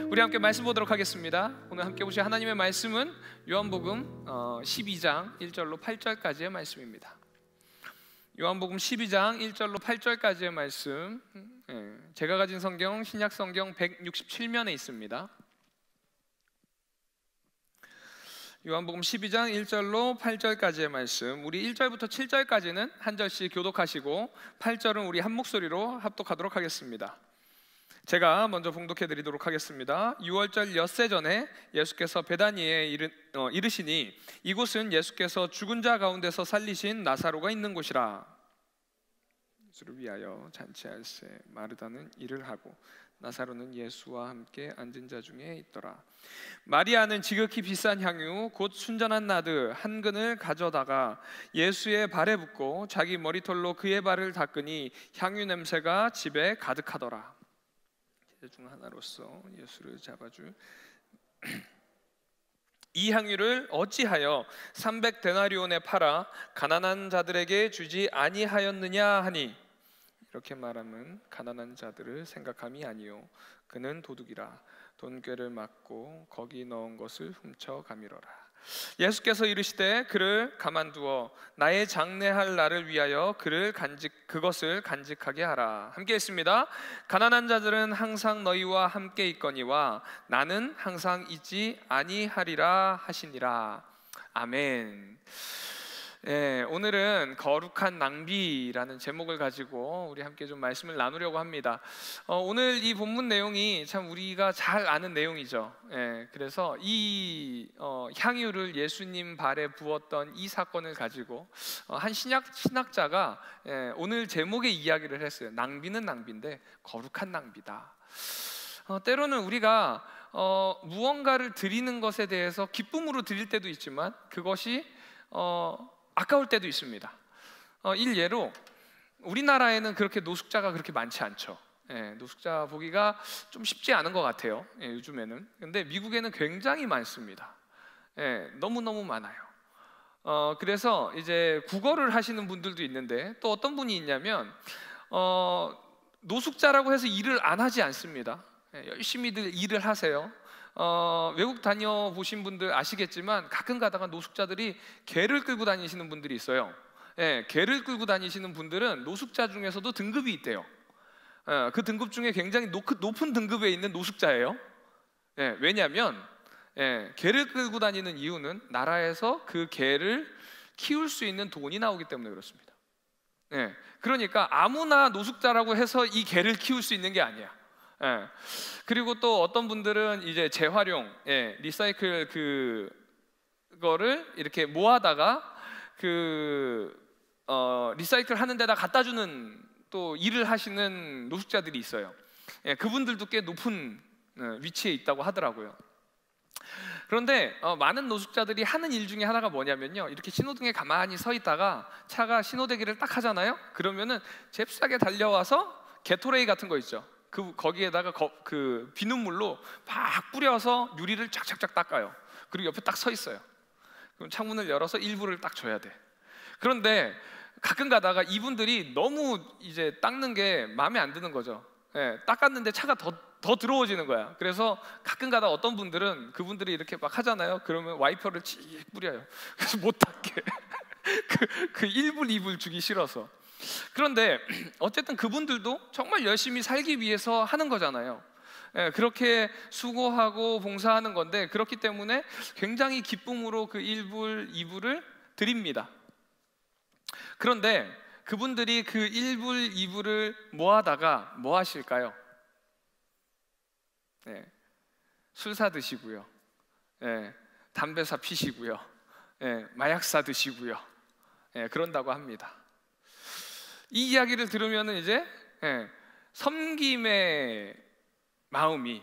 우리 함께 말씀 보도록 하겠습니다. 오늘 함께 보실 하나님의 말씀은 요한복음 12장 1절로 8절까지의 말씀입니다. 요한복음 12장 1절로 8절까지의 말씀, 제가 가진 성경 신약 성경 167면에 있습니다. 요한복음 12장 1절로 8절까지의 말씀, 우리 1절부터 7절까지는 한 절씩 교독하시고 8절은 우리 한 목소리로 합독하도록 하겠습니다. 제가 먼저 봉독해 드리도록 하겠습니다. 6월절 엿새 전에 예수께서 베다니에 이르시니 이곳은 예수께서 죽은 자 가운데서 살리신 나사로가 있는 곳이라. 예수를 위하여 잔치할세 마르다는 일을 하고 나사로는 예수와 함께 앉은 자 중에 있더라. 마리아는 지극히 비싼 향유 곧 순전한 나드 한 근을 가져다가 예수의 발에 붓고 자기 머리털로 그의 발을 닦으니 향유 냄새가 집에 가득하더라. 중 하나로서 예수를 잡아줄 이 향유를 어찌하여 300데나리온에 팔아 가난한 자들에게 주지 아니하였느냐 하니, 이렇게 말하면 가난한 자들을 생각함이 아니요 그는 도둑이라 돈꾀를 맞고 거기 넣은 것을 훔쳐 가미러라. 예수께서 이르시되 그를 가만두어 나의 장례할 날을 위하여 그것을 간직하게 하라. 함께 했습니다. 가난한 자들은 항상 너희와 함께 있거니와 나는 항상 있지 아니하리라 하시니라. 아멘. 오늘은 거룩한 낭비라는 제목을 가지고 우리 함께 좀 말씀을 나누려고 합니다. 오늘 이 본문 내용이 참 우리가 잘 아는 내용이죠. 그래서 이 향유를 예수님 발에 부었던 이 사건을 가지고 한 신학자가 오늘 제목의 이야기를 했어요. 낭비는 낭비인데 거룩한 낭비다. 때로는 우리가 무언가를 드리는 것에 대해서 기쁨으로 드릴 때도 있지만 그것이 아까울 때도 있습니다. 일례로 우리나라에는 그렇게 노숙자가 그렇게 많지 않죠. 노숙자 보기가 좀 쉽지 않은 것 같아요. 요즘에는. 근데 미국에는 굉장히 많습니다. 너무너무 많아요. 그래서 이제 국어를 하시는 분들도 있는데 또 어떤 분이 있냐면 노숙자라고 해서 일을 안 하지 않습니다. 열심히들 일을 하세요. 외국 다녀보신 분들 아시겠지만 가끔 가다가 노숙자들이 개를 끌고 다니시는 분들이 있어요. 개를 끌고 다니시는 분들은 노숙자 중에서도 등급이 있대요. 그 등급 중에 굉장히 높은 등급에 있는 노숙자예요. 왜냐하면 개를 끌고 다니는 이유는 나라에서 그 개를 키울 수 있는 돈이 나오기 때문에 그렇습니다. 그러니까 아무나 노숙자라고 해서 이 개를 키울 수 있는 게 아니야. 그리고 또 어떤 분들은 이제 재활용, 리사이클 그거를 이렇게 모아다가 리사이클 하는 데다 갖다 주는 또 일을 하시는 노숙자들이 있어요. 그분들도 꽤 높은 위치에 있다고 하더라고요. 그런데 많은 노숙자들이 하는 일 중에 하나가 뭐냐면요, 이렇게 신호등에 가만히 서 있다가 차가 신호대기를 딱 하잖아요. 그러면은 잽싸게 달려와서 게토레이 같은 거 있죠. 거기에다가 그 비눗물로 막 뿌려서 유리를 쫙쫙쫙 닦아요. 그리고 옆에 딱 서 있어요. 그럼 창문을 열어서 일부를 딱 줘야 돼. 그런데 가끔 가다가 이분들이 너무 이제 닦는 게 마음에 안 드는 거죠. 닦았는데 차가 더 더러워지는 거야. 그래서 가끔 가다 어떤 분들은 그분들이 이렇게 막 하잖아요. 그러면 와이퍼를 칙 뿌려요. 그래서 못 닦게. 그 1불 2불 주기 싫어서. 그런데 어쨌든 그분들도 정말 열심히 살기 위해서 하는 거잖아요. 그렇게 수고하고 봉사하는 건데, 그렇기 때문에 굉장히 기쁨으로 그 1불, 2불을 드립니다. 그런데 그분들이 그 1불, 2불을 모아다가 뭐 하실까요? 술 사 드시고요, 담배 사 피시고요, 마약 사 드시고요, 그런다고 합니다. 이 이야기를 들으면 이제 섬김의 마음이,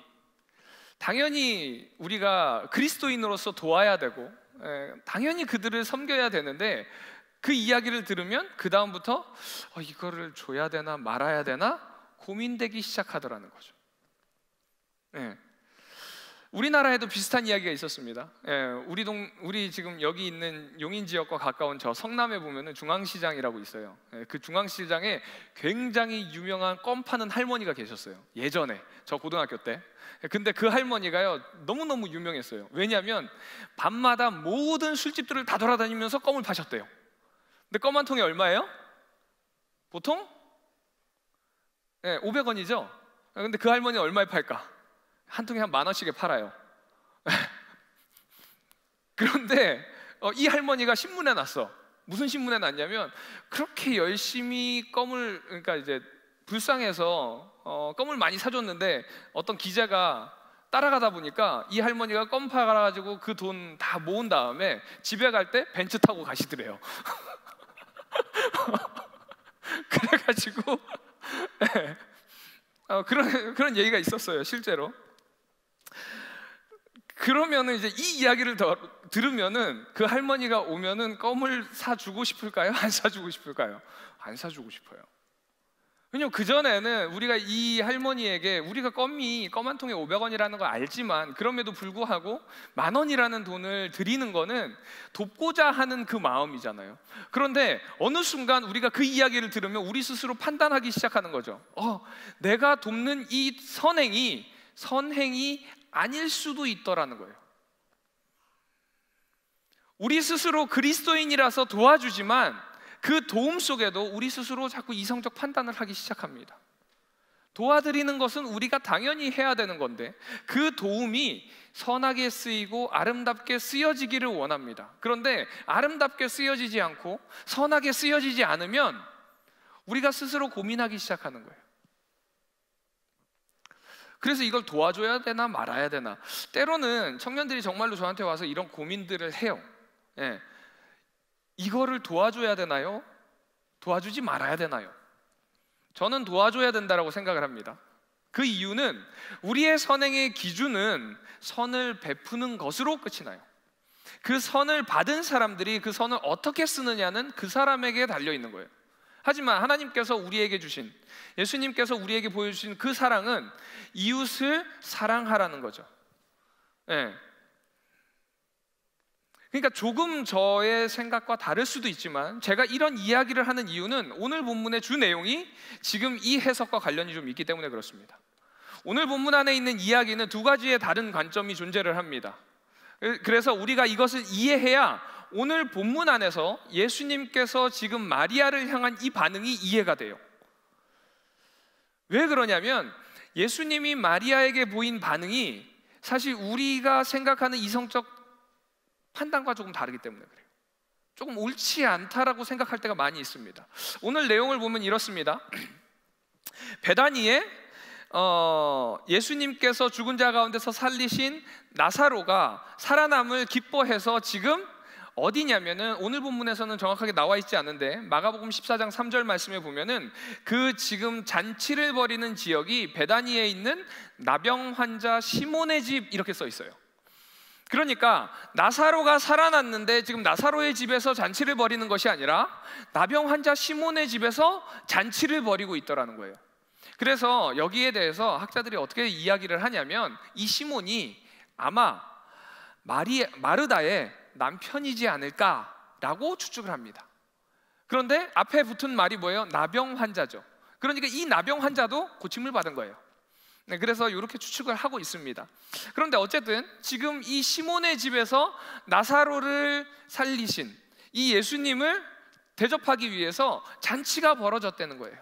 당연히 우리가 그리스도인으로서 도와야 되고 당연히 그들을 섬겨야 되는데, 그 이야기를 들으면 그 다음부터 이거를 줘야 되나 말아야 되나 고민되기 시작하더라는 거죠. 우리나라에도 비슷한 이야기가 있었습니다. 우리 지금 여기 있는 용인 지역과 가까운 저 성남에 보면은 중앙시장이라고 있어요. 그 중앙시장에 굉장히 유명한 껌 파는 할머니가 계셨어요. 예전에 저 고등학교 때. 근데 그 할머니가요 너무너무 유명했어요. 왜냐하면 밤마다 모든 술집들을 다 돌아다니면서 껌을 파셨대요. 근데 껌 한 통에 얼마예요? 보통 500원이죠. 근데 그 할머니 얼마에 팔까? 한 통에 한 10,000원씩에 팔아요. 그런데 이 할머니가 신문에 났어. 무슨 신문에 났냐면 그렇게 열심히 껌을, 그러니까 이제 불쌍해서 껌을 많이 사줬는데 어떤 기자가 따라가다 보니까 이 할머니가 껌 팔아가지고 그 돈 다 모은 다음에 집에 갈 때 벤츠 타고 가시더래요. 그래가지고 그런 얘기가 있었어요, 실제로. 그러면은 이제 이 이야기를 들으면은 그 할머니가 오면은 껌을 사주고 싶을까요? 안 사주고 싶을까요? 안 사주고 싶어요. 왜냐면 그전에는 우리가 이 할머니에게, 우리가 껌 한 통에 500원이라는 걸 알지만 그럼에도 불구하고 10,000원이라는 돈을 드리는 거는 돕고자 하는 그 마음이잖아요. 그런데 어느 순간 우리가 그 이야기를 들으면 우리 스스로 판단하기 시작하는 거죠. 내가 돕는 이 선행이 아닐 수도 있더라는 거예요. 우리 스스로 그리스도인이라서 도와주지만 그 도움 속에도 우리 스스로 자꾸 이성적 판단을 하기 시작합니다. 도와드리는 것은 우리가 당연히 해야 되는 건데 그 도움이 선하게 쓰이고 아름답게 쓰여지기를 원합니다. 그런데 아름답게 쓰여지지 않고 선하게 쓰여지지 않으면 우리가 스스로 고민하기 시작하는 거예요. 그래서 이걸 도와줘야 되나 말아야 되나. 때로는 청년들이 정말로 저한테 와서 이런 고민들을 해요. 이거를 도와줘야 되나요? 도와주지 말아야 되나요? 저는 도와줘야 된다고 생각을 합니다. 그 이유는 우리의 선행의 기준은 선을 베푸는 것으로 끝이 나요. 그 선을 받은 사람들이 그 선을 어떻게 쓰느냐는 그 사람에게 달려있는 거예요. 하지만 하나님께서 우리에게 주신, 예수님께서 우리에게 보여주신 그 사랑은 이웃을 사랑하라는 거죠. 그러니까 조금 저의 생각과 다를 수도 있지만 제가 이런 이야기를 하는 이유는 오늘 본문의 주 내용이 지금 이 해석과 관련이 좀 있기 때문에 그렇습니다. 오늘 본문 안에 있는 이야기는 두 가지의 다른 관점이 존재를 합니다. 그래서 우리가 이것을 이해해야 오늘 본문 안에서 예수님께서 지금 마리아를 향한 이 반응이 이해가 돼요. 왜 그러냐면 예수님이 마리아에게 보인 반응이 사실 우리가 생각하는 이성적 판단과 조금 다르기 때문에 그래요. 조금 옳지 않다라고 생각할 때가 많이 있습니다. 오늘 내용을 보면 이렇습니다. 베다니에 예수님께서 죽은 자 가운데서 살리신 나사로가 살아남을 기뻐해서 지금 어디냐면은 오늘 본문에서는 정확하게 나와 있지 않은데 마가복음 14장 3절 말씀에 보면은 그 지금 잔치를 벌이는 지역이 베다니에 있는 나병 환자 시몬의 집 이렇게 써 있어요. 그러니까 나사로가 살아났는데 지금 나사로의 집에서 잔치를 벌이는 것이 아니라 나병 환자 시몬의 집에서 잔치를 벌이고 있더라는 거예요. 그래서 여기에 대해서 학자들이 어떻게 이야기를 하냐면 이 시몬이 아마 마르다의 남편이지 않을까라고 추측을 합니다. 그런데 앞에 붙은 말이 뭐예요? 나병 환자죠. 그러니까 이 나병 환자도 고침을 받은 거예요. 그래서 이렇게 추측을 하고 있습니다. 그런데 어쨌든 지금 이 시몬의 집에서 나사로를 살리신 이 예수님을 대접하기 위해서 잔치가 벌어졌다는 거예요.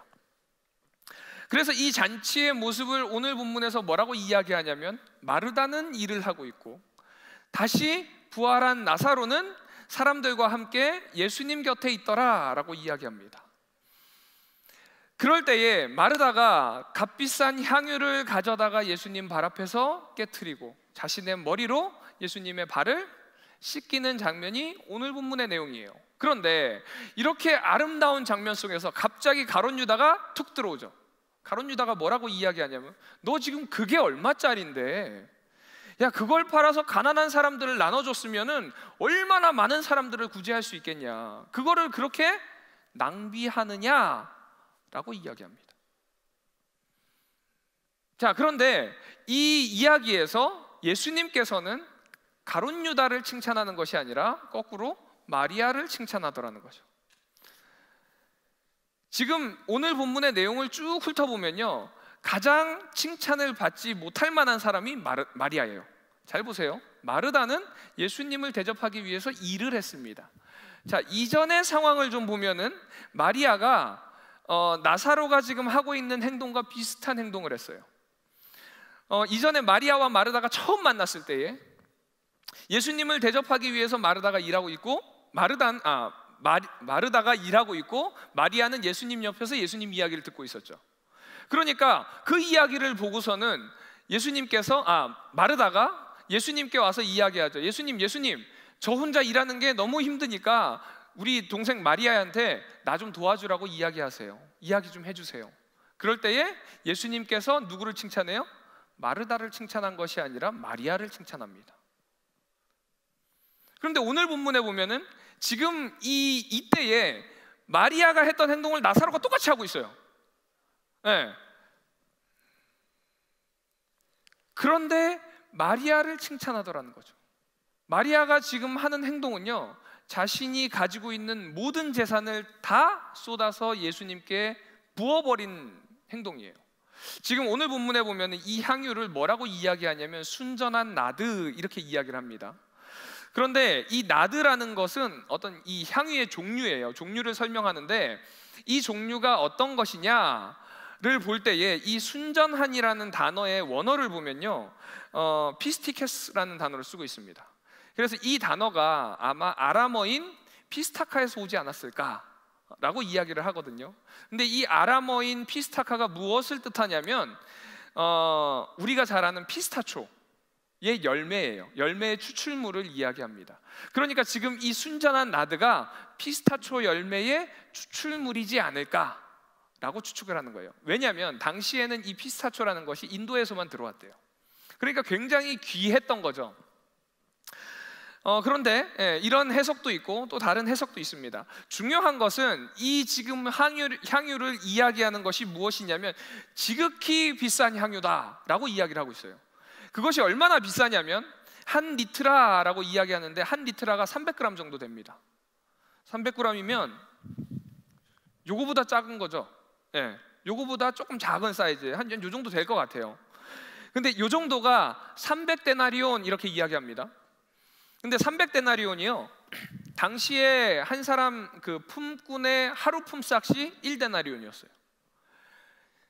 그래서 이 잔치의 모습을 오늘 본문에서 뭐라고 이야기하냐면 마르다는 일을 하고 있고 다시 부활한 나사로는 사람들과 함께 예수님 곁에 있더라 라고 이야기합니다. 그럴 때에 마르다가 값비싼 향유를 가져다가 예수님 발 앞에서 깨트리고 자신의 머리로 예수님의 발을 씻기는 장면이 오늘 본문의 내용이에요. 그런데 이렇게 아름다운 장면 속에서 갑자기 가룟 유다가 툭 들어오죠. 가룟 유다가 뭐라고 이야기하냐면 너 지금 그게 얼마짜린데 야 그걸 팔아서 가난한 사람들을 나눠줬으면은 얼마나 많은 사람들을 구제할 수 있겠냐, 그거를 그렇게 낭비하느냐 라고 이야기합니다. 자, 그런데 이 이야기에서 예수님께서는 가룟 유다를 칭찬하는 것이 아니라 거꾸로 마리아를 칭찬하더라는 거죠. 지금 오늘 본문의 내용을 쭉 훑어보면요, 가장 칭찬을 받지 못할 만한 사람이 마리아예요. 잘 보세요. 마르다는 예수님을 대접하기 위해서 일을 했습니다. 자, 이전의 상황을 좀 보면은 마리아가 나사로가 지금 하고 있는 행동과 비슷한 행동을 했어요. 이전에 마리아와 마르다가 처음 만났을 때에 예수님을 대접하기 위해서 마르다가 일하고 있고, 마르다가 일하고 있고, 마리아는 예수님 옆에서 예수님 이야기를 듣고 있었죠. 그러니까 그 이야기를 보고서는 마르다가 예수님께 와서 이야기하죠. 예수님, 저 혼자 일하는 게 너무 힘드니까 우리 동생 마리아한테 나 좀 도와주라고 이야기하세요. 이야기 좀 해주세요. 그럴 때에 예수님께서 누구를 칭찬해요? 마르다를 칭찬한 것이 아니라 마리아를 칭찬합니다. 그런데 오늘 본문에 보면은 지금 이때에 마리아가 했던 행동을 나사로가 똑같이 하고 있어요. 네. 그런데 마리아를 칭찬하더라는 거죠. 마리아가 지금 하는 행동은요, 자신이 가지고 있는 모든 재산을 다 쏟아서 예수님께 부어버린 행동이에요. 지금 오늘 본문에 보면 이 향유를 뭐라고 이야기하냐면 순전한 나드, 이렇게 이야기를 합니다. 그런데 이 나드라는 것은 어떤 이 향유의 종류예요. 종류를 설명하는데 이 종류가 어떤 것이냐를 볼 때에 이 순전한이라는 단어의 원어를 보면요, 피스티케스라는 단어를 쓰고 있습니다. 그래서 이 단어가 아마 아람어인 피스타카에서 오지 않았을까라고 이야기를 하거든요. 근데 이 아람어인 피스타카가 무엇을 뜻하냐면 우리가 잘 아는 피스타초의 열매예요. 열매의 추출물을 이야기합니다. 그러니까 지금 이 순전한 나드가 피스타초 열매의 추출물이지 않을까라고 추측을 하는 거예요. 왜냐하면 당시에는 이 피스타초라는 것이 인도에서만 들어왔대요. 그러니까 굉장히 귀했던 거죠. 그런데 이런 해석도 있고 또 다른 해석도 있습니다. 중요한 것은 이 지금 향유를 이야기하는 것이 무엇이냐면 지극히 비싼 향유다라고 이야기를 하고 있어요. 그것이 얼마나 비싸냐면 한 리트라라고 이야기하는데 한 리트라가 300g 정도 됩니다. 300g이면 요거보다 작은 거죠. 요거보다 조금 작은 사이즈, 한 요 정도 될 것 같아요. 근데 요 정도가 300데나리온 이렇게 이야기합니다. 근데 300데나리온이요, 당시에 한 사람 그 품꾼의 하루 품삯이 1데나리온이었어요.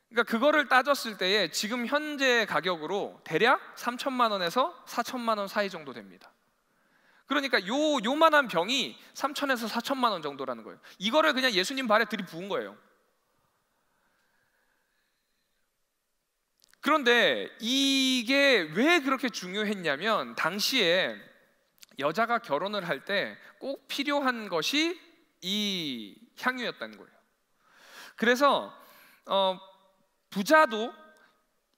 그러니까 그거를 따졌을 때에 지금 현재 가격으로 대략 3천만 원에서 4천만 원 사이 정도 됩니다. 그러니까 요만한 병이 3천에서 4천만 원 정도라는 거예요. 이거를 그냥 예수님 발에 들이부은 거예요. 그런데 이게 왜 그렇게 중요했냐면 당시에 여자가 결혼을 할 때 꼭 필요한 것이 이 향유였다는 거예요. 그래서 부자도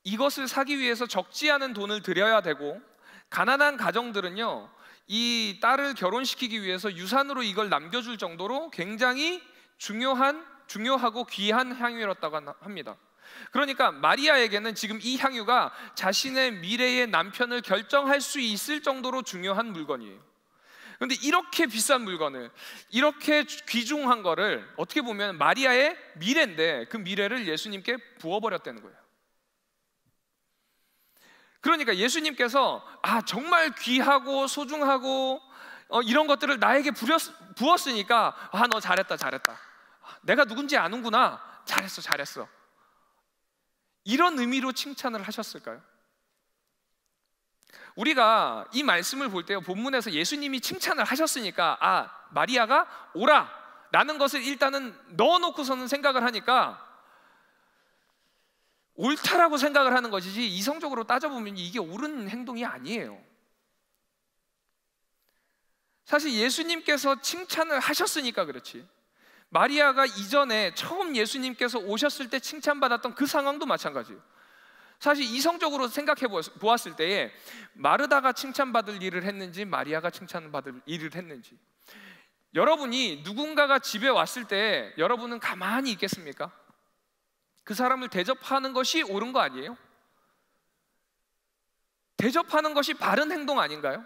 이것을 사기 위해서 적지 않은 돈을 들여야 되고, 가난한 가정들은요, 이 딸을 결혼시키기 위해서 유산으로 이걸 남겨줄 정도로 굉장히 중요하고 귀한 향유였다고 합니다. 그러니까 마리아에게는 지금 이 향유가 자신의 미래의 남편을 결정할 수 있을 정도로 중요한 물건이에요. 그런데 이렇게 비싼 물건을, 이렇게 귀중한 거를 어떻게 보면 마리아의 미래인데 그 미래를 예수님께 부어버렸다는 거예요. 그러니까 예수님께서 정말 귀하고 소중하고 이런 것들을 나에게 부었으니까 너 잘했다, 내가 누군지 아는구나, 잘했어, 이런 의미로 칭찬을 하셨을까요? 우리가 이 말씀을 볼 때요, 본문에서 예수님이 칭찬을 하셨으니까 마리아가 오라 라는 것을 일단은 넣어놓고서는 생각을 하니까 옳다라고 생각을 하는 것이지, 이성적으로 따져보면 이게 옳은 행동이 아니에요. 사실 예수님께서 칭찬을 하셨으니까 그렇지, 마리아가 이전에 처음 예수님께서 오셨을 때 칭찬받았던 그 상황도 마찬가지예요. 사실 이성적으로 생각해 보았을 때에 마르다가 칭찬받을 일을 했는지 마리아가 칭찬받을 일을 했는지, 여러분이 누군가가 집에 왔을 때 여러분은 가만히 있겠습니까? 그 사람을 대접하는 것이 옳은 거 아니에요? 대접하는 것이 바른 행동 아닌가요?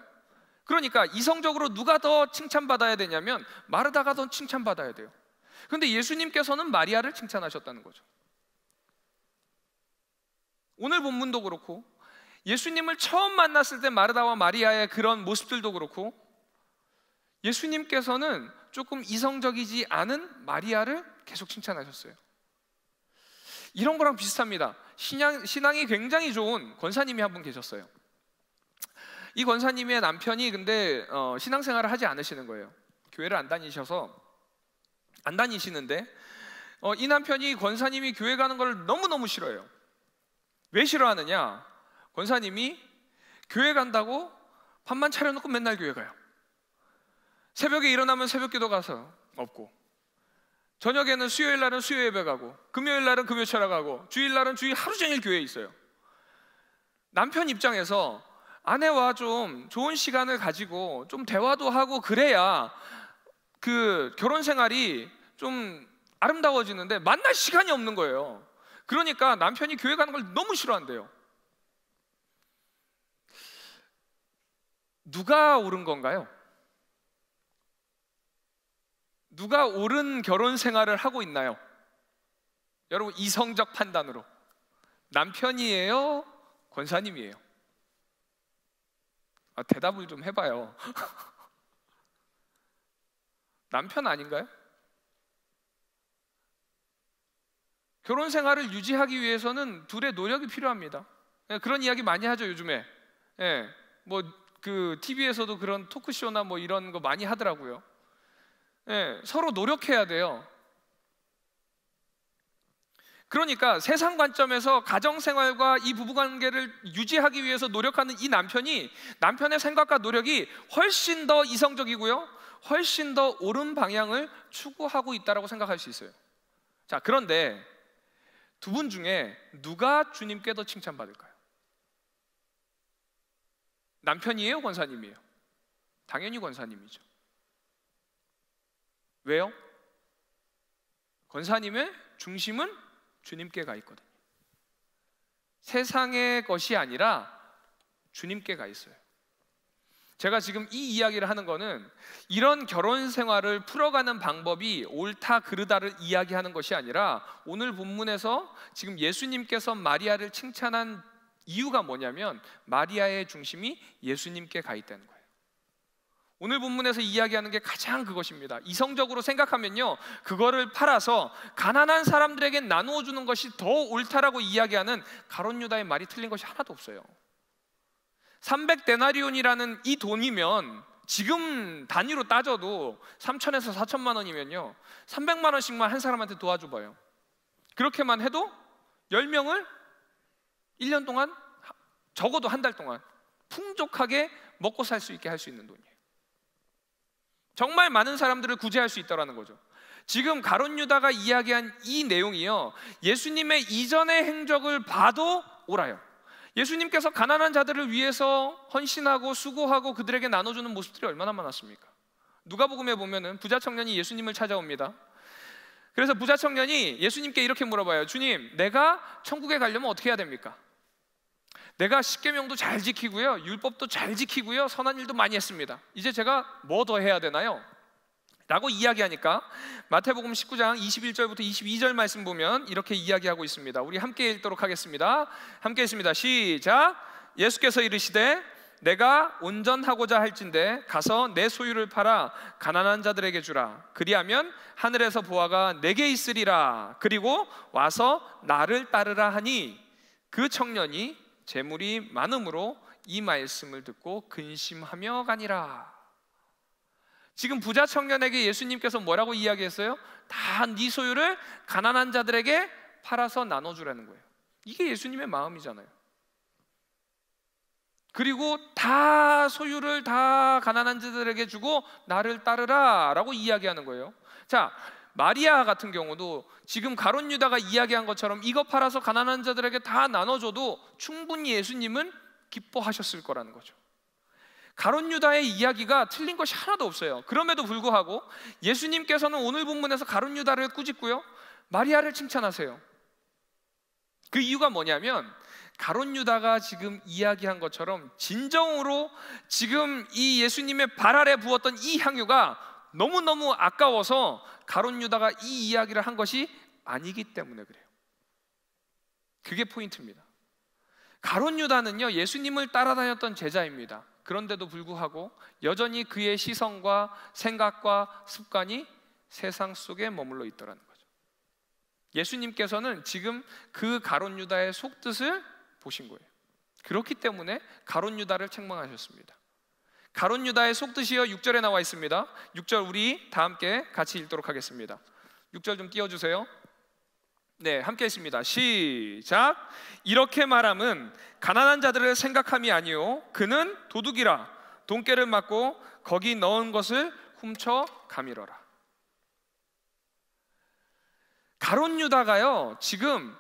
그러니까 이성적으로 누가 더 칭찬받아야 되냐면 마르다가 더 칭찬받아야 돼요. 그런데 예수님께서는 마리아를 칭찬하셨다는 거죠. 오늘 본문도 그렇고 예수님을 처음 만났을 때 마르다와 마리아의 그런 모습들도 그렇고 예수님께서는 조금 이성적이지 않은 마리아를 계속 칭찬하셨어요. 이런 거랑 비슷합니다. 신앙이 굉장히 좋은 권사님이 한 분 계셨어요. 이 권사님의 남편이 근데 신앙생활을 하지 않으시는 거예요. 교회를 안 다니시는데 이 남편이 권사님이 교회 가는 걸 너무너무 싫어해요. 왜 싫어하느냐? 권사님이 교회 간다고 밥만 차려놓고 맨날 교회 가요. 새벽에 일어나면 새벽기도 가서 없고, 저녁에는 수요일 날은 수요 예배 가고, 금요일 날은 금요 철학 가고, 주일 날은 주일 하루 종일 교회에 있어요. 남편 입장에서 아내와 좀 좋은 시간을 가지고 좀 대화도 하고 그래야 그 결혼 생활이 좀 아름다워지는데 만날 시간이 없는 거예요. 그러니까 남편이 교회 가는 걸 너무 싫어한대요. 누가 옳은 건가요? 누가 옳은 결혼 생활을 하고 있나요? 여러분, 이성적 판단으로 남편이에요? 권사님이에요? 대답을 좀 해봐요. 남편 아닌가요? 결혼 생활을 유지하기 위해서는 둘의 노력이 필요합니다. 그런 이야기 많이 하죠, 요즘에. 뭐 그 TV에서도 그런 토크쇼나 뭐 이런 거 많이 하더라고요. 서로 노력해야 돼요. 그러니까 세상 관점에서 가정생활과 이 부부관계를 유지하기 위해서 노력하는 이 남편이, 남편의 생각과 노력이 훨씬 더 이성적이고요, 훨씬 더 옳은 방향을 추구하고 있다고 생각할 수 있어요. 자, 그런데 두 분 중에 누가 주님께 더 칭찬받을까요? 남편이에요? 권사님이에요? 당연히 권사님이죠. 왜요? 권사님의 중심은 주님께 가 있거든요. 세상의 것이 아니라 주님께 가 있어요. 제가 지금 이 이야기를 하는 거는 이런 결혼 생활을 풀어가는 방법이 옳다 그르다를 이야기하는 것이 아니라, 오늘 본문에서 지금 예수님께서 마리아를 칭찬한 이유가 뭐냐면 마리아의 중심이 예수님께 가 있다는 거예요. 오늘 본문에서 이야기하는 게 가장 그것입니다. 이성적으로 생각하면요, 그거를 팔아서 가난한 사람들에게 나누어 주는 것이 더 옳다라고 이야기하는 가룟 유다의 말이 틀린 것이 하나도 없어요. 300데나리온이라는 이 돈이면 지금 단위로 따져도 3천에서 4천만 원이면요 300만 원씩만 한 사람한테 도와줘 봐요. 그렇게만 해도 10명을 1년 동안, 적어도 한 달 동안 풍족하게 먹고 살 수 있게 할 수 있는 돈이에요. 정말 많은 사람들을 구제할 수 있다는 거죠. 지금 가룟 유다가 이야기한 이 내용이요, 예수님의 이전의 행적을 봐도 옳아요. 예수님께서 가난한 자들을 위해서 헌신하고 수고하고 그들에게 나눠주는 모습들이 얼마나 많았습니까? 누가복음에 보면은 부자 청년이 예수님을 찾아옵니다. 그래서 부자 청년이 예수님께 이렇게 물어봐요. 주님, 내가 천국에 가려면 어떻게 해야 됩니까? 내가 십계명도 잘 지키고요, 율법도 잘 지키고요, 선한 일도 많이 했습니다. 이제 제가 뭐 더 해야 되나요? 라고 이야기하니까 마태복음 19장 21절부터 22절 말씀 보면 이렇게 이야기하고 있습니다. 우리 함께 읽도록 하겠습니다. 함께 읽습니다. 시작. 예수께서 이르시되 내가 온전하고자 할진대 가서 내 소유를 팔아 가난한 자들에게 주라. 그리하면 하늘에서 보화가 내게 있으리라. 그리고 와서 나를 따르라 하니, 그 청년이 재물이 많음으로 이 말씀을 듣고 근심하며 가니라. 지금 부자 청년에게 예수님께서 뭐라고 이야기했어요? 다 네 소유를 가난한 자들에게 팔아서 나눠주라는 거예요. 이게 예수님의 마음이잖아요. 그리고 다 소유를 다 가난한 자들에게 주고 나를 따르라 라고 이야기하는 거예요. 자, 마리아 같은 경우도 지금 가룟 유다가 이야기한 것처럼 이거 팔아서 가난한 자들에게 다 나눠줘도 충분히 예수님은 기뻐하셨을 거라는 거죠. 가룟 유다의 이야기가 틀린 것이 하나도 없어요. 그럼에도 불구하고 예수님께서는 오늘 본문에서 가룟 유다를 꾸짖고요, 마리아를 칭찬하세요. 그 이유가 뭐냐면 가룟 유다가 지금 이야기한 것처럼 진정으로 지금 이 예수님의 발 아래 부었던 이 향유가 너무너무 아까워서 가룟 유다가 이 이야기를 한 것이 아니기 때문에 그래요. 그게 포인트입니다. 가룟 유다는요, 예수님을 따라다녔던 제자입니다. 그런데도 불구하고 여전히 그의 시선과 생각과 습관이 세상 속에 머물러 있더라는 거죠. 예수님께서는 지금 그 가룟 유다의 속뜻을 보신 거예요. 그렇기 때문에 가룟 유다를 책망하셨습니다. 가룟 유다의 속뜻이요, 6절에 나와 있습니다. 6절 우리 다 함께 같이 읽도록 하겠습니다. 6절 좀 띄워주세요. 네, 함께 했습니다. 시작. 이렇게 말함은 가난한 자들을 생각함이 아니요 그는 도둑이라 돈깨를 맞고 거기 넣은 것을 훔쳐 가밀어라. 가룟 유다가요, 지금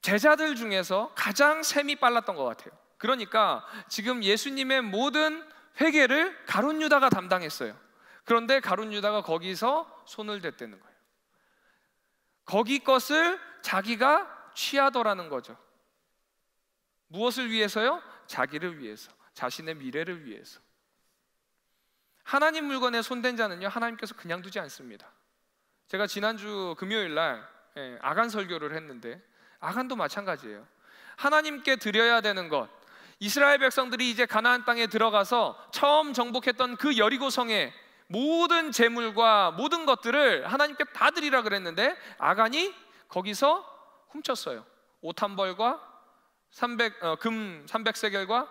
제자들 중에서 가장 셈이 빨랐던 것 같아요. 그러니까 지금 예수님의 모든 회개를 가룟 유다가 담당했어요. 그런데 가룟 유다가 거기서 손을 댔다는 거예요. 거기 것을 자기가 취하더라는 거죠. 무엇을 위해서요? 자기를 위해서, 자신의 미래를 위해서. 하나님 물건에 손댄 자는요, 하나님께서 그냥 두지 않습니다. 제가 지난주 금요일 날 아간 설교를 했는데 아간도 마찬가지예요. 하나님께 드려야 되는 것, 이스라엘 백성들이 이제 가나안 땅에 들어가서 처음 정복했던 그 여리고 성의 모든 재물과 모든 것들을 하나님께 다 드리라 그랬는데 아간이 거기서 훔쳤어요. 옷 한 벌과 금 300세겔과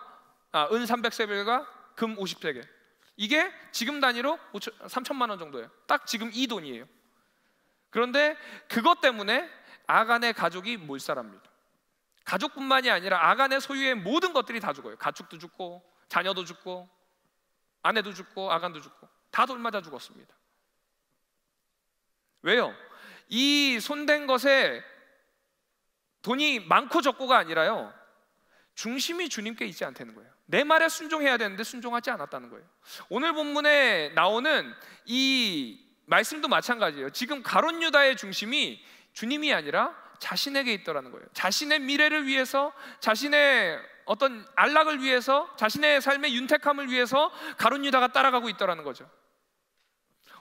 은 300세겔과 금 50세겔. 이게 지금 단위로 3천만 원 정도예요. 딱 지금 이 돈이에요. 그런데 그것 때문에 아간의 가족이 몰살합니다. 가족뿐만이 아니라 아간의 소유의 모든 것들이 다 죽어요. 가축도 죽고 자녀도 죽고 아내도 죽고 아간도 죽고 다 돌맞아 죽었습니다. 왜요? 이 손댄 것에 돈이 많고 적고가 아니라요, 중심이 주님께 있지 않다는 거예요. 내 말에 순종해야 되는데 순종하지 않았다는 거예요. 오늘 본문에 나오는 이 말씀도 마찬가지예요. 지금 가룟 유다의 중심이 주님이 아니라 자신에게 있더라는 거예요. 자신의 미래를 위해서, 자신의 어떤 안락을 위해서, 자신의 삶의 윤택함을 위해서 가룟 유다가 따라가고 있더라는 거죠.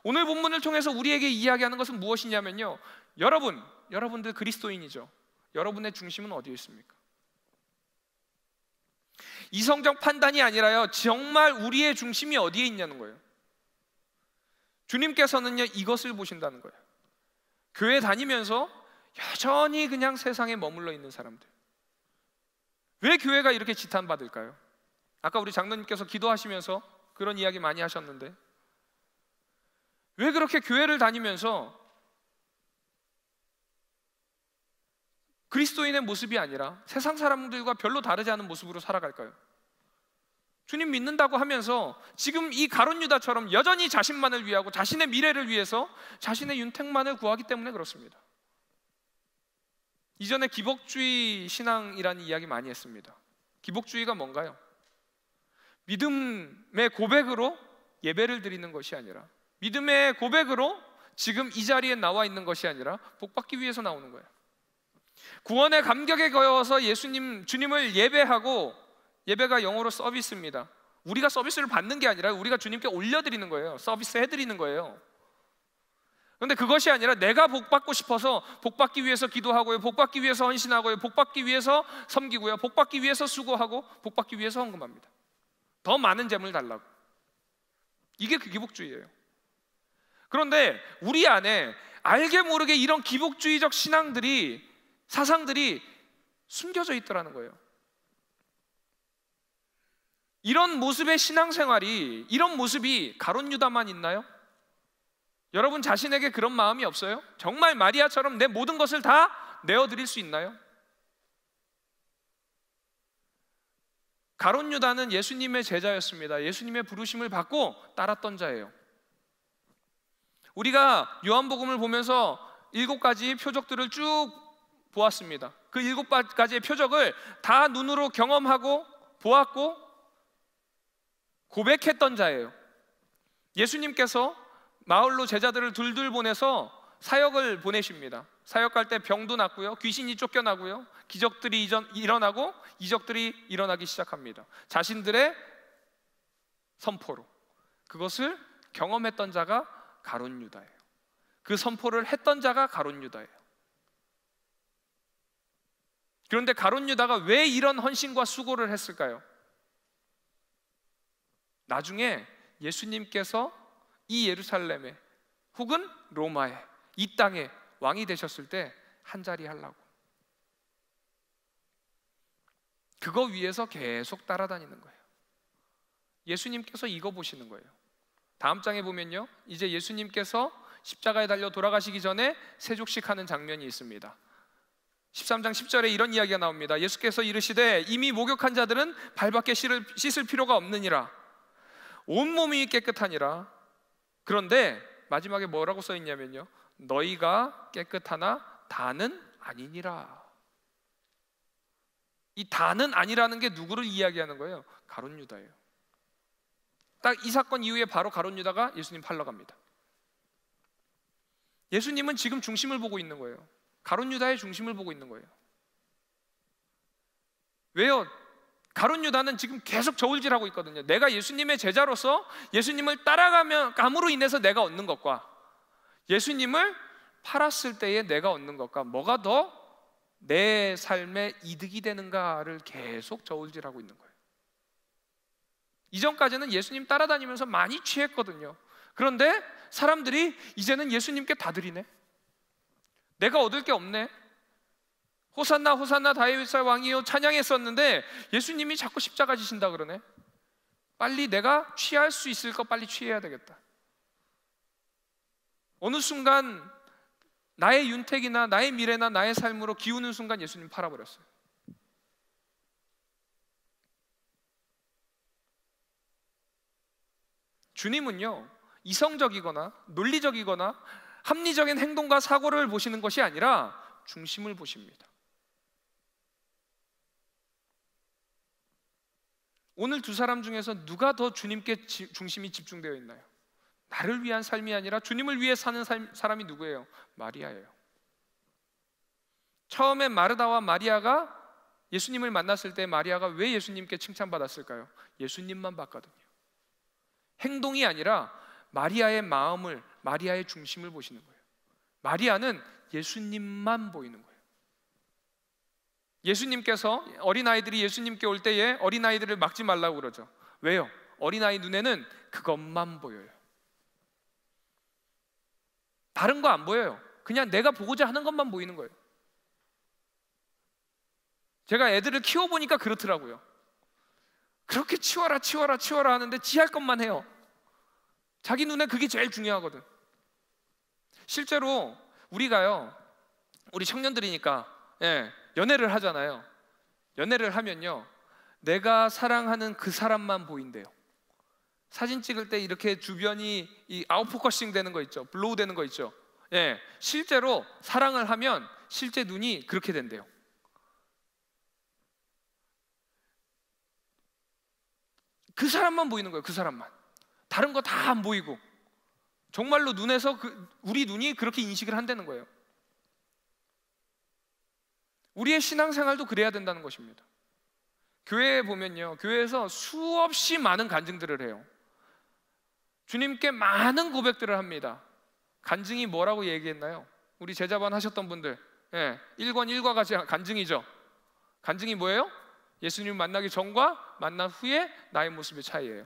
오늘 본문을 통해서 우리에게 이야기하는 것은 무엇이냐면요, 여러분들 그리스도인이죠. 여러분의 중심은 어디에 있습니까? 이성적 판단이 아니라요, 정말 우리의 중심이 어디에 있냐는 거예요. 주님께서는요, 이것을 보신다는 거예요. 교회 다니면서 여전히 그냥 세상에 머물러 있는 사람들, 왜 교회가 이렇게 지탄받을까요? 아까 우리 장로님께서 기도하시면서 그런 이야기 많이 하셨는데, 왜 그렇게 교회를 다니면서 그리스도인의 모습이 아니라 세상 사람들과 별로 다르지 않은 모습으로 살아갈까요? 주님 믿는다고 하면서 지금 이 가룟 유다처럼 여전히 자신만을 위하고 자신의 미래를 위해서 자신의 윤택만을 구하기 때문에 그렇습니다. 이전에 기복주의 신앙이라는 이야기 많이 했습니다. 기복주의가 뭔가요? 믿음의 고백으로 예배를 드리는 것이 아니라, 믿음의 고백으로 지금 이 자리에 나와 있는 것이 아니라 복받기 위해서 나오는 거예요. 구원의 감격에 거여서 주님을 예배하고, 예배가 영어로 서비스입니다. 우리가 서비스를 받는 게 아니라 우리가 주님께 올려드리는 거예요. 서비스 해드리는 거예요. 그런데 그것이 아니라 내가 복받고 싶어서 복받기 위해서 기도하고요, 복받기 위해서 헌신하고요, 복받기 위해서 섬기고요, 복받기 위해서 수고하고 복받기 위해서 헌금합니다. 더 많은 재물 달라고. 이게 그 기복주의예요. 그런데 우리 안에 알게 모르게 이런 기복주의적 신앙들이, 사상들이 숨겨져 있더라는 거예요. 이런 모습의 신앙생활이, 이런 모습이 가룟 유다만 있나요? 여러분 자신에게 그런 마음이 없어요? 정말 마리아처럼 내 모든 것을 다 내어드릴 수 있나요? 가룟 유다는 예수님의 제자였습니다. 예수님의 부르심을 받고 따랐던 자예요. 우리가 요한복음을 보면서 7가지 표적들을 쭉 보았습니다. 그 7가지의 표적을 다 눈으로 경험하고 보았고 고백했던 자예요. 예수님께서 마을로 제자들을 둘둘 보내서 사역을 보내십니다. 사역할 때 병도 낫고요, 귀신이 쫓겨나고요, 기적들이 일어나고 이적들이 일어나기 시작합니다. 자신들의 선포로. 그것을 경험했던 자가 가룟 유다예요. 그 선포를 했던 자가 가룟 유다예요. 그런데 가룟 유다가 왜 이런 헌신과 수고를 했을까요? 나중에 예수님께서 이 예루살렘에 혹은 로마에, 이 땅에 왕이 되셨을 때 한 자리 하려고, 그거 위해서 계속 따라다니는 거예요. 예수님께서 이거 보시는 거예요. 다음 장에 보면요, 이제 예수님께서 십자가에 달려 돌아가시기 전에 세족식 하는 장면이 있습니다. 13장 10절에 이런 이야기가 나옵니다. 예수께서 이르시되 이미 목욕한 자들은 발밖에 씻을 필요가 없느니라. 온몸이 깨끗하니라. 그런데 마지막에 뭐라고 써 있냐면요, 너희가 깨끗하나 다는 아니니라. 이 다는 아니라는 게 누구를 이야기하는 거예요? 가룟 유다예요. 딱 이 사건 이후에 바로 가룟 유다가 예수님 팔러 갑니다. 예수님은 지금 중심을 보고 있는 거예요. 가룟 유다의 중심을 보고 있는 거예요. 왜요? 가룟 유다는 지금 계속 저울질하고 있거든요. 내가 예수님의 제자로서 예수님을 따라감으로 인해서 내가 얻는 것과 예수님을 팔았을 때에 내가 얻는 것과 뭐가 더 내 삶에 이득이 되는가를 계속 저울질하고 있는 거예요. 이전까지는 예수님 따라다니면서 많이 취했거든요. 그런데 사람들이 이제는 예수님께 다 드리네. 내가 얻을 게 없네. 호산나 호산나 다윗의 왕이요 찬양했었는데 예수님이 자꾸 십자가 지신다 그러네. 빨리 내가 취할 수 있을 거 빨리 취해야 되겠다. 어느 순간 나의 윤택이나 나의 미래나 나의 삶으로 기우는 순간 예수님 팔아버렸어요. 주님은요, 이성적이거나 논리적이거나 합리적인 행동과 사고를 보시는 것이 아니라 중심을 보십니다. 오늘 두 사람 중에서 누가 더 주님께 중심이 집중되어 있나요? 나를 위한 삶이 아니라 주님을 위해 사는 사람이 누구예요? 마리아예요. 처음에 마르다와 마리아가 예수님을 만났을 때 마리아가 왜 예수님께 칭찬받았을까요? 예수님만 봤거든요. 행동이 아니라 마리아의 마음을, 마리아의 중심을 보시는 거예요. 마리아는 예수님만 보이는 거예요. 예수님께서, 어린아이들이 예수님께 올 때에 어린아이들을 막지 말라고 그러죠. 왜요? 어린아이 눈에는 그것만 보여요. 다른 거 안 보여요. 그냥 내가 보고자 하는 것만 보이는 거예요. 제가 애들을 키워보니까 그렇더라고요. 그렇게 치워라 치워라 치워라 하는데 지 할 것만 해요. 자기 눈에 그게 제일 중요하거든. 실제로 우리가요, 우리 청년들이니까 연애를 하잖아요. 연애를 하면요, 내가 사랑하는 그 사람만 보인대요. 사진 찍을 때 이렇게 주변이 이 아웃포커싱 되는 거 있죠. 블로우 되는 거 있죠. 실제로 사랑을 하면 실제 눈이 그렇게 된대요. 그 사람만 보이는 거예요. 그 사람만. 다른 거 다 안 보이고 정말로 눈에서 우리 눈이 그렇게 인식을 한다는 거예요. 우리의 신앙생활도 그래야 된다는 것입니다. 교회에 보면요, 교회에서 수없이 많은 간증들을 해요. 주님께 많은 고백들을 합니다. 간증이 뭐라고 얘기했나요? 우리 제자반 하셨던 분들, 1권 1과가 간증이죠. 간증이 뭐예요? 예수님 만나기 전과 만난 후에 나의 모습의 차이예요.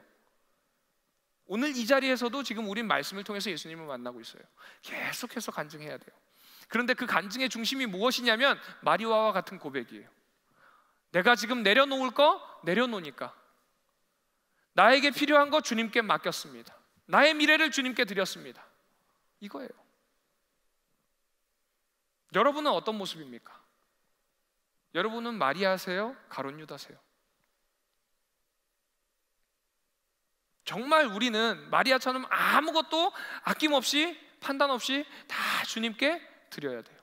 오늘 이 자리에서도 지금 우린 말씀을 통해서 예수님을 만나고 있어요. 계속해서 간증해야 돼요. 그런데 그 간증의 중심이 무엇이냐면 마리아와 같은 고백이에요. 내가 지금 내려놓을 거 내려놓으니까, 나에게 필요한 거 주님께 맡겼습니다. 나의 미래를 주님께 드렸습니다. 이거예요. 여러분은 어떤 모습입니까? 여러분은 마리아세요? 가룟 유다세요? 정말 우리는 마리아처럼 아무것도 아낌없이, 판단 없이 다 주님께 드려야 돼요.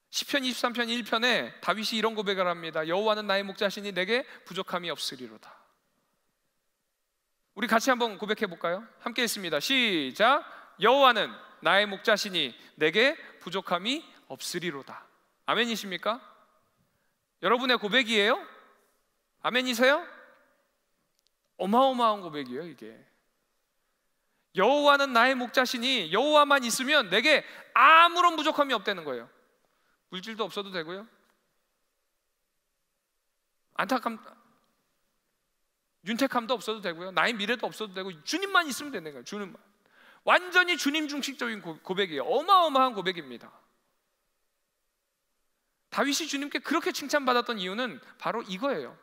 시편 23편 1편에 다윗이 이런 고백을 합니다. 여호와는 나의 목자시니 내게 부족함이 없으리로다. 우리 같이 한번 고백해 볼까요? 함께 했습니다. 시작. 여호와는 나의 목자시니 내게 부족함이 없으리로다. 아멘이십니까? 여러분의 고백이에요? 아멘이세요? 어마어마한 고백이에요 이게. 여호와는 나의 목자시니 여호와만 있으면 내게 아무런 부족함이 없다는 거예요. 물질도 없어도 되고요, 윤택함도 없어도 되고요, 나의 미래도 없어도 되고, 주님만 있으면 되는 거예요. 주님만. 완전히 주님 중심적인 고백이에요. 어마어마한 고백입니다. 다윗이 주님께 그렇게 칭찬받았던 이유는 바로 이거예요.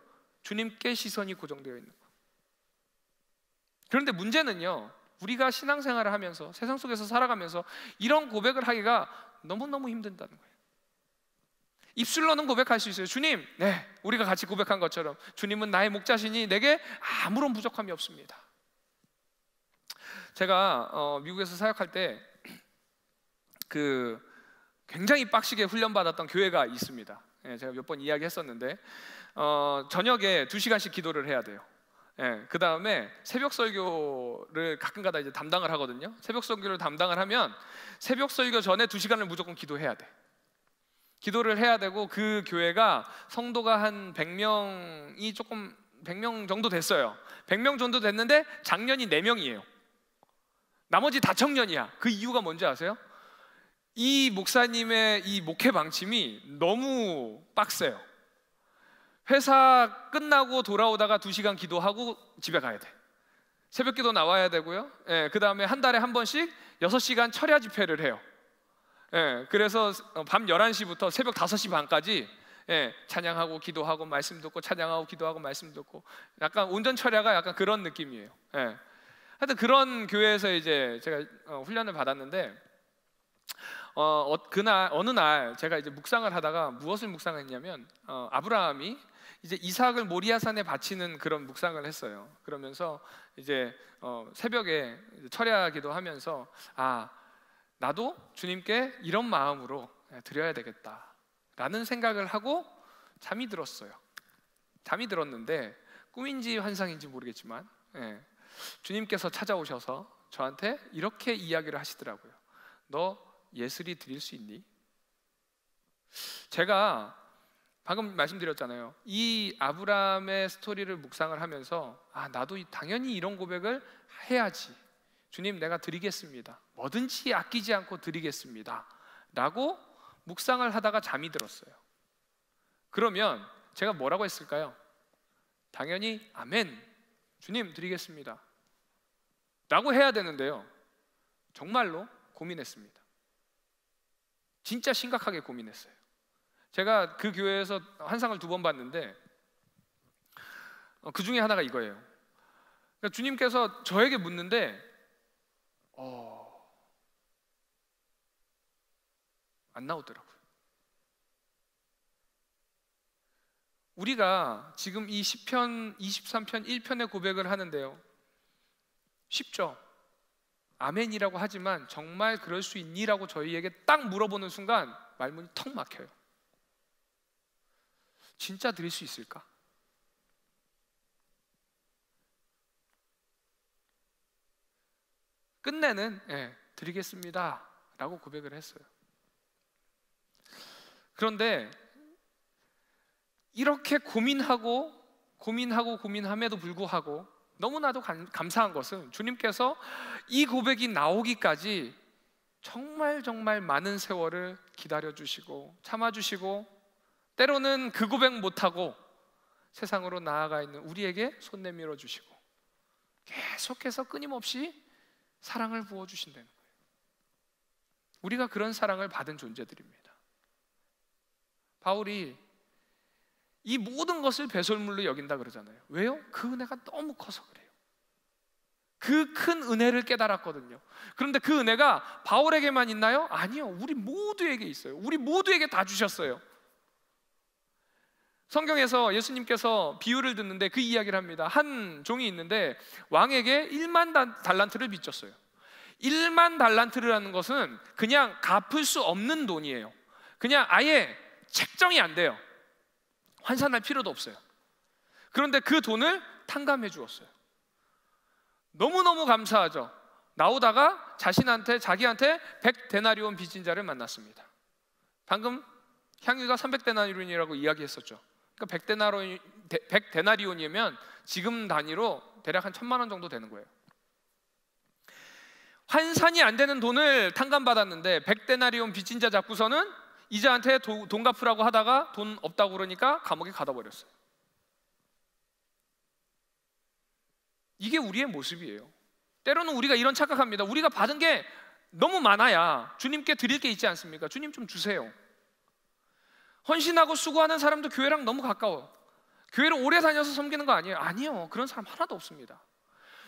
주님께 시선이 고정되어 있는 거. 그런데 문제는요, 우리가 신앙생활을 하면서 세상 속에서 살아가면서 이런 고백을 하기가 너무너무 힘든다는 거예요. 입술로는 고백할 수 있어요. 주님, 네, 우리가 같이 고백한 것처럼 주님은 나의 목자시니 내게 아무런 부족함이 없습니다. 제가 미국에서 사역할 때 굉장히 빡시게 훈련받았던 교회가 있습니다. 제가 몇 번 이야기했었는데 저녁에 2시간씩 기도를 해야 돼요. 그 다음에 새벽 설교를 가끔가다 이제 담당을 하거든요. 새벽 설교를 담당을 하면 새벽 설교 전에 2시간을 무조건 기도해야 돼. 기도를 해야 되고, 그 교회가 성도가 한 100명 정도 됐어요. 100명 정도 됐는데 장년이 4명이에요. 나머지 다 청년이야. 그 이유가 뭔지 아세요? 이 목사님의 이 목회 방침이 너무 빡세요. 회사 끝나고 돌아오다가 2시간 기도하고 집에 가야 돼. 새벽 기도 나와야 되고요. 그 다음에 한 달에 한 번씩 6시간 철야 집회를 해요. 그래서 밤 11시부터 새벽 5시 반까지 찬양하고 기도하고 말씀 듣고, 찬양하고 기도하고 말씀 듣고, 약간 온전 철야가 약간 그런 느낌이에요. 하여튼 그런 교회에서 이제 제가 훈련을 받았는데, 어느 날 제가 이제 묵상을 하다가 무엇을 묵상했냐면, 아브라함이 이제 이삭을 모리아산에 바치는 그런 묵상을 했어요. 그러면서 이제 새벽에 철야 기도하면서, 나도 주님께 이런 마음으로 드려야 되겠다라는 생각을 하고 잠이 들었어요. 잠이 들었는데 꿈인지 환상인지 모르겠지만 주님께서 찾아오셔서 저한테 이렇게 이야기를 하시더라고요. 너 예슬이 드릴 수 있니? 제가 방금 말씀드렸잖아요. 이 아브라함의 스토리를 묵상을 하면서 나도 당연히 이런 고백을 해야지. 주님, 내가 드리겠습니다. 뭐든지 아끼지 않고 드리겠습니다 라고 묵상을 하다가 잠이 들었어요. 그러면 제가 뭐라고 했을까요? 당연히 아멘, 주님 드리겠습니다 라고 해야 되는데요, 정말로 고민했습니다. 진짜 심각하게 고민했어요. 제가 그 교회에서 환상을 2번 봤는데 그 중에 하나가 이거예요. 그러니까 주님께서 저에게 묻는데 안 나오더라고요. 우리가 지금 이 시편 23편 1편의 고백을 하는데요, 쉽죠? 아멘이라고 하지만 정말 그럴 수 있니? 라고 저희에게 딱 물어보는 순간 말문이 턱 막혀요. 진짜 드릴 수 있을까? 끝내는 드리겠습니다 라고 고백을 했어요. 그런데 이렇게 고민함에도 불구하고 너무나도 감사한 것은 주님께서 이 고백이 나오기까지 정말 많은 세월을 기다려주시고 참아주시고, 때로는 그 고백 못하고 세상으로 나아가 있는 우리에게 손 내밀어 주시고 계속해서 끊임없이 사랑을 부어주신다는 거예요. 우리가 그런 사랑을 받은 존재들입니다. 바울이 이 모든 것을 배설물로 여긴다 그러잖아요. 왜요? 그 은혜가 너무 커서 그래요. 그 큰 은혜를 깨달았거든요. 그런데 그 은혜가 바울에게만 있나요? 아니요, 우리 모두에게 있어요. 우리 모두에게 다 주셨어요. 성경에서 예수님께서 비유를 듣는데 그 이야기를 합니다. 한 종이 있는데 왕에게 1만 달란트를 빚졌어요. 1만 달란트라는 것은 그냥 갚을 수 없는 돈이에요. 그냥 아예 책정이 안 돼요. 환산할 필요도 없어요. 그런데 그 돈을 탕감해 주었어요. 너무너무 감사하죠. 나오다가 자기한테 100데나리온 빚진 자를 만났습니다. 방금 향유가 300데나리온이라고 이야기했었죠. 그러니까 100데나리온이면 지금 단위로 대략 한 1,000만 원 정도 되는 거예요. 환산이 안 되는 돈을 탕감받았는데 100데나리온 빚진 자 잡고서는 이자한테 돈 갚으라고 하다가 돈 없다고 그러니까 감옥에 가다 버렸어요. 이게 우리의 모습이에요. 때로는 우리가 이런 착각합니다. 우리가 받은 게 너무 많아야 주님께 드릴 게 있지 않습니까? 주님 좀 주세요. 헌신하고 수고하는 사람도 교회랑 너무 가까워. 교회를 오래 다녀서 섬기는 거 아니에요? 아니요. 그런 사람 하나도 없습니다.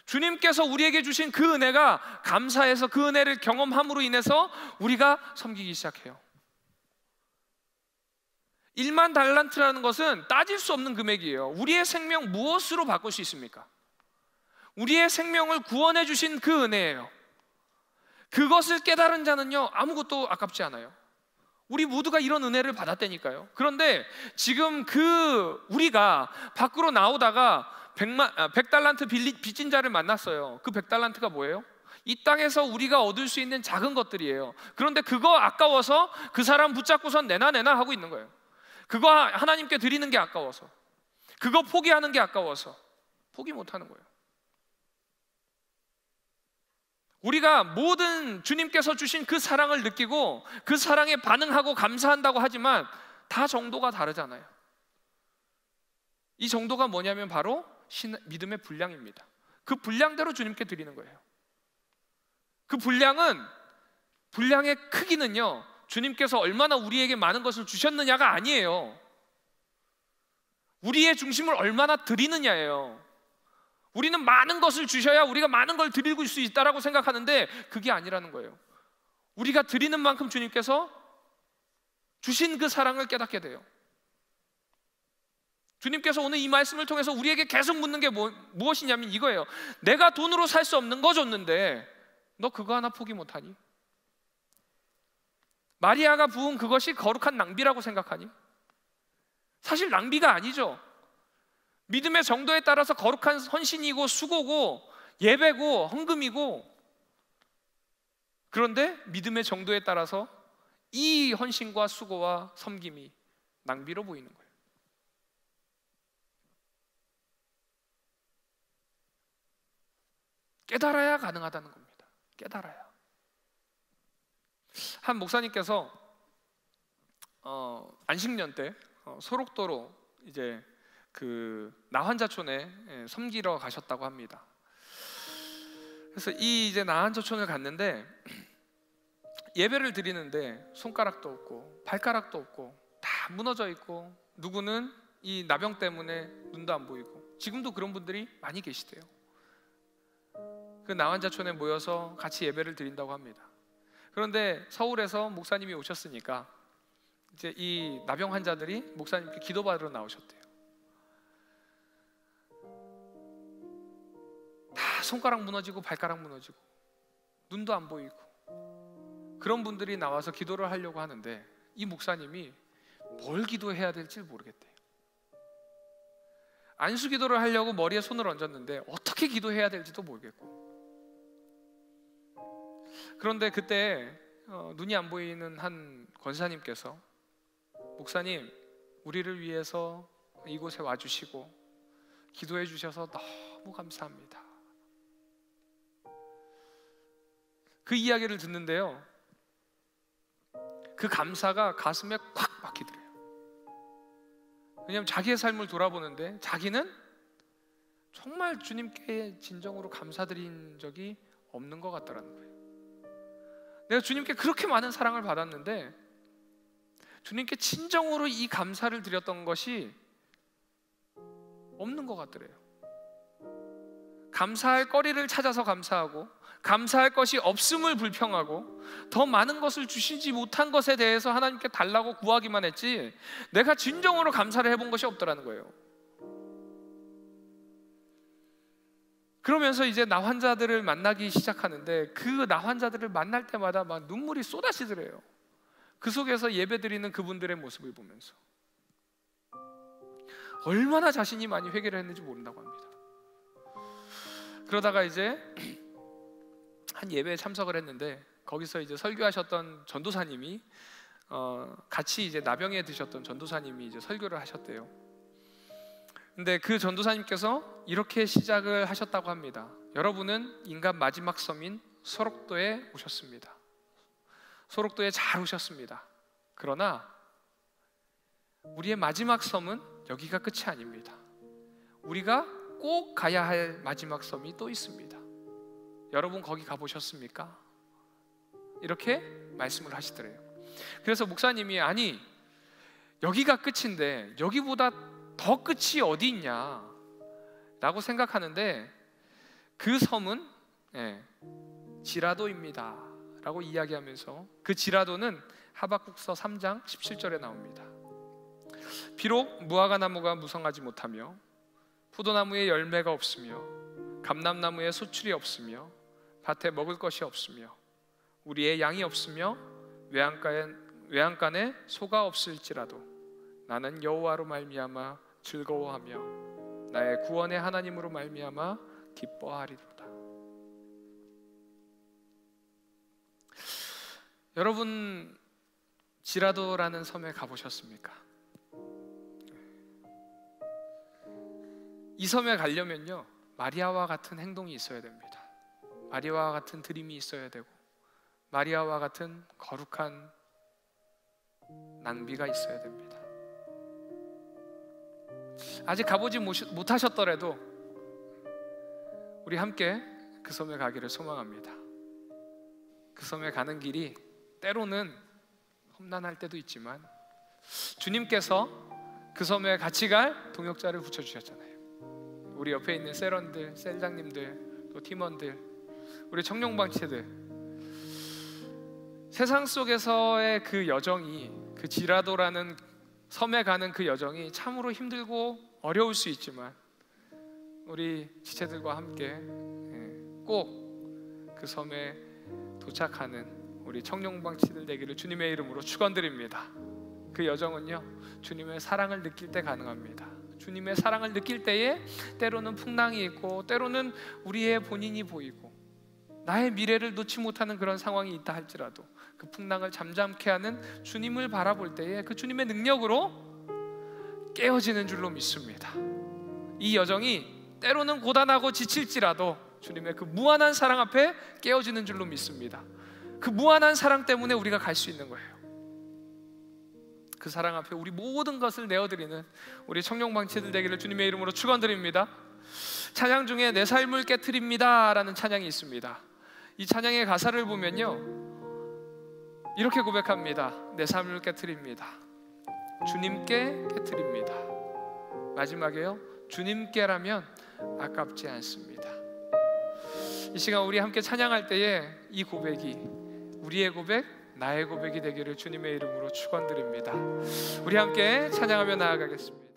주님께서 우리에게 주신 그 은혜가 감사해서 그 은혜를 경험함으로 인해서 우리가 섬기기 시작해요. 1만 달란트라는 것은 따질 수 없는 금액이에요. 우리의 생명 무엇으로 바꿀 수 있습니까? 우리의 생명을 구원해 주신 그 은혜예요. 그것을 깨달은 자는요, 아무것도 아깝지 않아요. 우리 모두가 이런 은혜를 받았다니까요. 그런데 지금 우리가 밖으로 나오다가 100달란트 빚진 자를 만났어요. 그 100달란트가 뭐예요? 이 땅에서 우리가 얻을 수 있는 작은 것들이에요. 그런데 그거 아까워서 그 사람 붙잡고선 내놔 하고 있는 거예요. 그거 하나님께 드리는 게 아까워서, 그거 포기하는 게 아까워서 포기 못하는 거예요. 우리가 모든 주님께서 주신 그 사랑을 느끼고 그 사랑에 반응하고 감사한다고 하지만 다 정도가 다르잖아요. 이 정도가 뭐냐면 바로 믿음의 분량입니다. 그 분량대로 주님께 드리는 거예요. 그 분량의 크기는요, 주님께서 얼마나 우리에게 많은 것을 주셨느냐가 아니에요. 우리의 중심을 얼마나 드리느냐예요. 우리는 많은 것을 주셔야 우리가 많은 걸 드릴 수 있다라고 생각하는데 그게 아니라는 거예요. 우리가 드리는 만큼 주님께서 주신 그 사랑을 깨닫게 돼요. 주님께서 오늘 이 말씀을 통해서 우리에게 계속 묻는 게 무엇이냐면 이거예요. 내가 돈으로 살 수 없는 거 줬는데 너 그거 하나 포기 못하니? 마리아가 부은 그것이 거룩한 낭비라고 생각하니? 사실 낭비가 아니죠. 믿음의 정도에 따라서 거룩한 헌신이고 수고고 예배고 헌금이고, 그런데 믿음의 정도에 따라서 이 헌신과 수고와 섬김이 낭비로 보이는 거예요. 깨달아야 가능하다는 겁니다. 깨달아야. 한 목사님께서 안식년 때 소록도로 이제 그 나환자촌에 섬기러 가셨다고 합니다. 그래서 이제 나환자촌을 갔는데 예배를 드리는데 손가락도 없고 발가락도 없고 다 무너져 있고, 누구는 이 나병 때문에 눈도 안 보이고, 지금도 그런 분들이 많이 계시대요. 그 나환자촌에 모여서 같이 예배를 드린다고 합니다. 그런데 서울에서 목사님이 오셨으니까 이제 이 나병 환자들이 목사님께 기도받으러 나오셨대요. 다 손가락 무너지고 발가락 무너지고 눈도 안 보이고 그런 분들이 나와서 기도를 하려고 하는데 이 목사님이 뭘 기도해야 될지 모르겠대요. 안수 기도를 하려고 머리에 손을 얹었는데 어떻게 기도해야 될지도 모르겠고, 그런데 그때 눈이 안 보이는 한 권사님께서 목사님, 우리를 위해서 이곳에 와주시고 기도해 주셔서 너무 감사합니다. 그 이야기를 듣는데요, 그 감사가 가슴에 콱 박히더래요. 왜냐하면 자기의 삶을 돌아보는데 자기는 정말 주님께 진정으로 감사드린 적이 없는 것 같더라는 거예요. 내가 주님께 그렇게 많은 사랑을 받았는데 주님께 진정으로 이 감사를 드렸던 것이 없는 것 같더래요. 감사할 거리를 찾아서 감사하고, 감사할 것이 없음을 불평하고, 더 많은 것을 주시지 못한 것에 대해서 하나님께 달라고 구하기만 했지 내가 진정으로 감사를 해본 것이 없더라는 거예요. 그러면서 이제 나 환자들을 만나기 시작하는데 그 나 환자들을 만날 때마다 막 눈물이 쏟아지더래요. 그 속에서 예배드리는 그분들의 모습을 보면서 얼마나 자신이 많이 회개를 했는지 모른다고 합니다. 그러다가 이제 한 예배에 참석을 했는데 거기서 이제 설교하셨던 전도사님이 같이 이제 나병에 드셨던 전도사님이 이제 설교를 하셨대요. 근데 그 전도사님께서 이렇게 시작을 하셨다고 합니다. 여러분은 인간 마지막 섬인 소록도에 오셨습니다. 소록도에 잘 오셨습니다. 그러나 우리의 마지막 섬은 여기가 끝이 아닙니다. 우리가 꼭 가야 할 마지막 섬이 또 있습니다. 여러분 거기 가보셨습니까? 이렇게 말씀을 하시더래요. 그래서 목사님이 아니 여기가 끝인데 여기보다 더 끝이 어디 있냐 라고 생각하는데 그 섬은 지라도입니다 라고 이야기하면서 그 지라도는 하박국서 3장 17절에 나옵니다. 비록 무화과나무가 무성하지 못하며 포도나무에 열매가 없으며 감람나무에 소출이 없으며 밭에 먹을 것이 없으며 우리의 양이 없으며 외양간에 소가 없을지라도 나는 여호와로 말미암아 즐거워하며 나의 구원의 하나님으로 말미암아 기뻐하리로다. 여러분 지라도라는 섬에 가보셨습니까? 이 섬에 가려면요 마리아와 같은 행동이 있어야 됩니다. 마리아와 같은 드림이 있어야 되고 마리아와 같은 거룩한 낭비가 있어야 됩니다. 아직 가보지 못하셨더라도 우리 함께 그 섬에 가기를 소망합니다. 그 섬에 가는 길이 때로는 험난할 때도 있지만 주님께서 그 섬에 같이 갈 동역자를 붙여주셨잖아요. 우리 옆에 있는 셀원들, 셀장님들, 또 팀원들, 우리 청룡방치들, 세상 속에서의 그 여정이, 그 지라도라는 섬에 가는 그 여정이 참으로 힘들고 어려울 수 있지만 우리 지체들과 함께 꼭 그 섬에 도착하는 우리 청룡방치들 되기를 주님의 이름으로 축원드립니다. 그 여정은요 주님의 사랑을 느낄 때 가능합니다. 주님의 사랑을 느낄 때에 때로는 풍랑이 있고 때로는 우리의 본인이 보이고 나의 미래를 놓지 못하는 그런 상황이 있다 할지라도 그 풍랑을 잠잠케 하는 주님을 바라볼 때에 그 주님의 능력으로 깨어지는 줄로 믿습니다. 이 여정이 때로는 고단하고 지칠지라도 주님의 그 무한한 사랑 앞에 깨어지는 줄로 믿습니다. 그 무한한 사랑 때문에 우리가 갈 수 있는 거예요. 그 사랑 앞에 우리 모든 것을 내어드리는 우리 청룡방치들 되기를 주님의 이름으로 축원드립니다. 찬양 중에 내 삶을 깨트립니다 라는 찬양이 있습니다. 이 찬양의 가사를 보면요 이렇게 고백합니다. 내 삶을 깨트립니다. 주님께 깨트립니다. 마지막에요 주님께라면 아깝지 않습니다. 이 시간 우리 함께 찬양할 때에 이 고백이 우리의 고백, 나의 고백이 되기를 주님의 이름으로 축원드립니다. 우리 함께 찬양하며 나아가겠습니다.